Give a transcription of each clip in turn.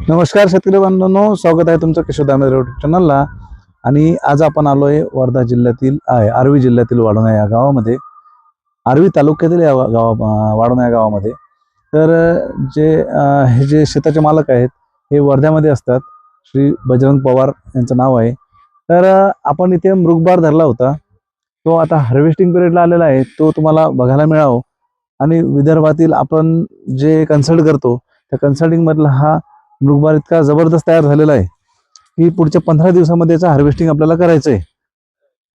नमस्कार शेतकरी बांधवांनो, स्वागत आहे तुमचं किशोर दामेर युट्यूब चॅनलला. आणि आज आपण आलोय वर्धा जिल्ह्यातील आर्वी जिल्ह्यातील वाढोणा या गावामध्ये, आर्वी तालुक्यातील या वाढोणा या गावामध्ये. तर हे जे शेताचे मालक आहेत हे वर्ध्यामध्ये असतात. श्री बजरंग पवार यांचं नाव आहे. तर आपण इथे मृगबार धरला होता, तो आता हार्वेस्टिंग पिरियडला आलेला आहे, तो तुम्हाला बघायला मिळावं. आणि विदर्भातील आपण जे कन्सल्ट करतो त्या कन्सल्टिंग मधला हा मृगबार इतका जबरदस्त तयार झालेला आहे की पुढच्या 15 दिवसामध्ये याचं हार्वेस्टिंग आपल्याला करायचं आहे.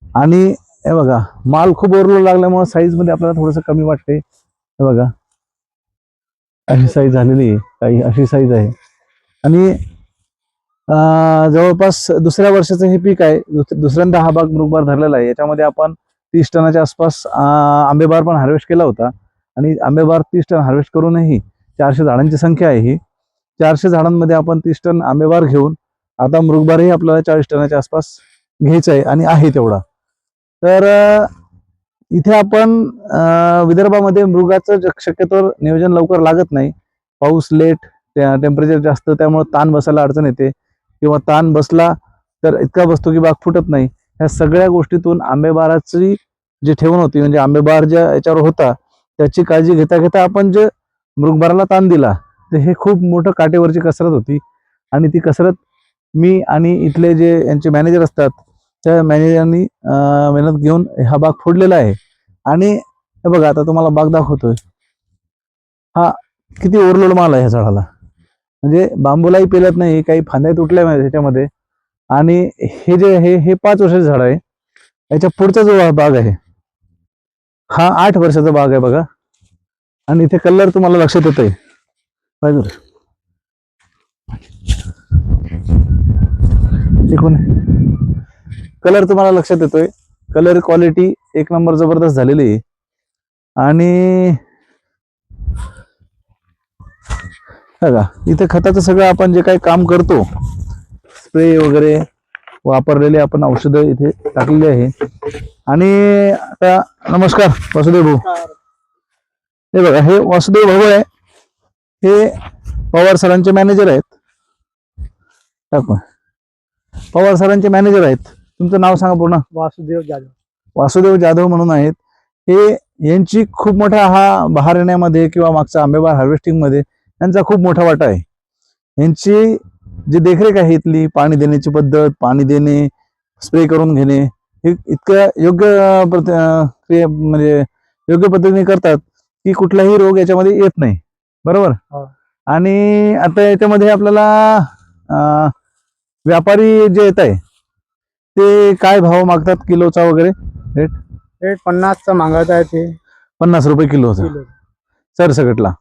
आणि हे बघा, माल खूप ओरलू लागल्यामुळे साईज मध्ये आपल्याला थोडंसं कमी वाटते. हे बघा, अशी साईज झालेली आहे, काही अशी साईज आहे. आणि जवळपास दुसऱ्या वर्षाचं हे पीक आहे. दुसऱ्यांदा हा बाग मृगबार धरलेला आहे. याच्यामध्ये आपण 30 टनाच्या आसपास आंबेबार पण हार्वेस्ट केला होता. आणि आंबेबार 30 टन हार्वेस्ट करूनही 400 झाडांची संख्या आहे ही. 400 झाडांमध्ये आपण 30 टन आंबेबार घेऊन आता मृगबारही आपल्याला 40 टनाच्या आसपास घ्यायचं आहे आणि आहे तेवढा. तर इथे आपण विदर्भामध्ये मृगाचं शक्यतोवर नियोजन लवकर लागत नाही. पाऊस लेट, टेम्परेचर जास्त, त्यामुळे ताण बसायला अडचण येते, किंवा ताण बसला तर इतका बसतो की बाग फुटत नाही. ह्या सगळ्या गोष्टीतून आंबेबाराची जी ठेवण होती, म्हणजे आंबेबार ज्या याच्यावर होता त्याची काळजी घेता घेता आपण जे मृगबाराला ताण दिला, तर हे खूप मोठं काटेवरची कसरत होती. आणि ती कसरत मी आणि इथले जे यांचे मॅनेजर असतात त्या मॅनेजरनी मेहनत घेऊन हा बाग फोडलेला आहे. आणि हे बघा, आता तुम्हाला बाग दाखवतोय, हा किती ओव्हरलोड माल आहे ह्या झाडाला. म्हणजे बांबूलाही पेलत नाही, काही फांद्या तुटल्या ह्याच्यामध्ये. आणि हे जे आहे हे 5 वर्षाचं झाड आहे. याच्या पुढचा जो बाग आहे हा 8 वर्षाचा बाग आहे बघा. आणि इथे कलर तुम्हाला लक्षात येतोय पाहिजे, कलर तुम्हाला लक्षात येतोय. कलर क्वालिटी एक नंबर जबरदस्त झालेली आहे. आणि बघा, इथे खताचं सगळं आपण जे काही काम करतो, स्प्रे वगैरे वापरलेले आपण औषधं इथे टाकलेली आहे. आणि आता नमस्कार वासुदेव भाऊ. हे बघा, हे वासुदेव भाऊ आहे, हे पवार सरांचे मॅनेजर आहेत. पवार सरांचे मॅनेजर आहेत. तुमचं नाव सांगा पूर्ण. वासुदेव जाधव. वासुदेव जाधव म्हणून आहेत. हे यांची खूप मोठा हा बहार येण्यामध्ये किंवा मागचा आंबेबार हार्वेस्टिंग मध्ये यांचा खूप मोठा वाटा आहे. यांची जी देखरेख आहे, इथली पाणी देण्याची पद्धत, पाणी देणे, स्प्रे करून घेणे, हे इतकं योग्य म्हणजे योग्य पद्धतीने करतात की कुठलाही रोग याच्यामध्ये येत नाही. बरोबर. आणि आता याच्यामध्ये आपल्याला व्यापारी जे येत आहे ते काय भाव मागतात किलोचा वगैरे? रेट 50चा मागत आहे ते. 50 रुपये किलोचा सरसकटला.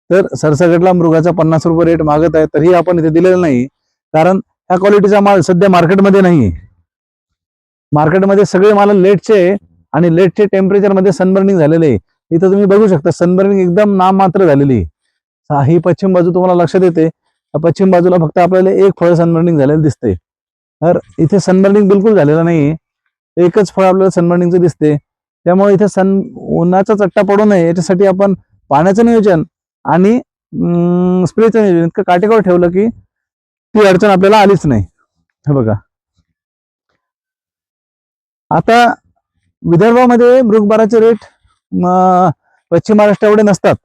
तर सरसकटला मृगाचा 50 रुपये रेट मागत आहे. तरी आपण इथे दिलेलं नाही, कारण ह्या क्वालिटीचा माल सध्या मार्केटमध्ये नाही. मार्केटमध्ये सगळे माल लेटचे आणि लेटचे टेम्परेचर मध्ये सनबर्निंग झालेले आहे. इथं तुम्ही बघू शकता सनबर्निंग एकदम नाममात्र झालेली आहे. ही पश्चिम बाजू तुम्हाला लक्षात येते. पश्चिम बाजूला फक्त आपल्याला एक फळ सनबर्निंग झालेलं दिसते. तर इथे सनबर्निंग बिलकुल झालेलं नाही. एकच फळ आपल्याला सनबर्निंगचं दिसते. त्यामुळे इथे उन्हाचा चट्टा पडू नये याच्यासाठी आपण पाण्याचं नियोजन आणि स्प्रेचं नियोजन इतकं काटेकोर ठेवलं की ती अडचण आपल्याला आलीच नाही. हे बघा, आता विदर्भामध्ये मृगबाराचे रेट पश्चिम महाराष्ट्र एवढे नसतात,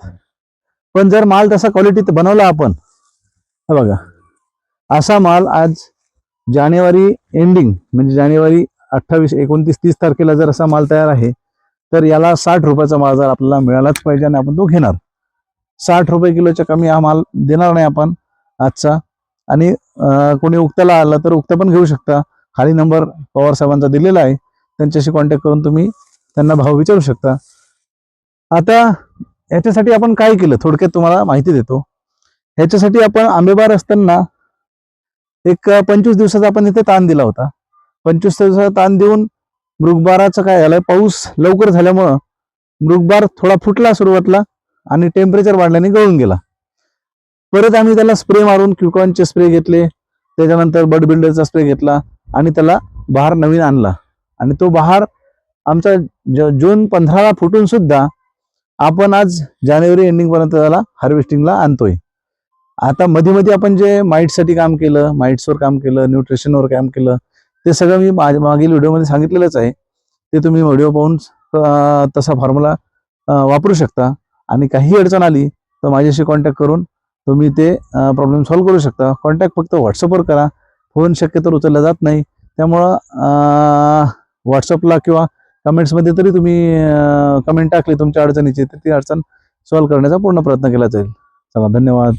पण जर माल तसा क्वालिटीत बनवला आपण, हे बघा, असा माल आज जानेवारी एंडिंग म्हणजे जानेवारी 28, 29, 30 तारखेला जर असा माल तयार आहे तर याला 60 रुपयाचा बाजार आपल्याला मिळालाच पाहिजे आणि आपण तो घेणार. 60 रुपये किलोच्या कमी हा माल देणार नाही आपण आजचा. आणि कोणी उक्ताला आलं तर उक्ता पण घेऊ शकता. खाली नंबर पवार साहेबांचा दिलेला आहे, त्यांच्याशी कॉन्टॅक्ट करून तुम्ही त्यांना भाव विचारू शकता. आता याच्यासाठी आपण काय केलं थोडक्यात तुम्हाला माहिती देतो. ह्याच्यासाठी आपण आंबेबार असताना एक 25 दिवसाचा आपण इथे ताण दिला होता. 25 दिवसाचा ताण देऊन मृगबाराचं काय झालंय, पाऊस लवकर झाल्यामुळं मृगबार थोडा फुटला सुरुवातीला आणि टेम्परेचर वाढल्याने गळून गेला. परत आम्ही त्याला स्प्रे मारून क्युकॉनचे स्प्रे घेतले, त्याच्यानंतर बड बिल्डरचा स्प्रे घेतला आणि त्याला बहार नवीन आणला. आणि तो बहार आमचा जून 15ला फुटून सुद्धा आपण आज जानेवारी एंडिंग पर्यंत त्याला हार्वेस्टिंगला आणतोय. आता मध्ये मध्ये आपण जे माइटसाठी काम केलं, माइट्सवर काम केलं, न्यूट्रिशनवर काम केलं, ते सगळं मी मागील व्हिडिओमध्ये सांगितलेलंच आहे. ते तुम्ही व्हिडिओ पाहून तसा फॉर्म्युला वापरू शकता. आणि काही अडचण आली तर माझ्याशी कॉन्टॅक्ट करून तुम्ही ते प्रॉब्लेम सॉल्व्ह करू शकता. कॉन्टॅक्ट फक्त व्हॉट्सअपवर करा. फोन शक्यतो उचलला जात नाही, त्यामुळं व्हॉट्सअपला किंवा कमेंट्समध्ये तरी तुम्ही कमेंट टाकली तुमच्या अडचणीची, तर ती अडचण सॉल्व्ह करण्याचा पूर्ण प्रयत्न केला जाईल. चला, धन्यवाद.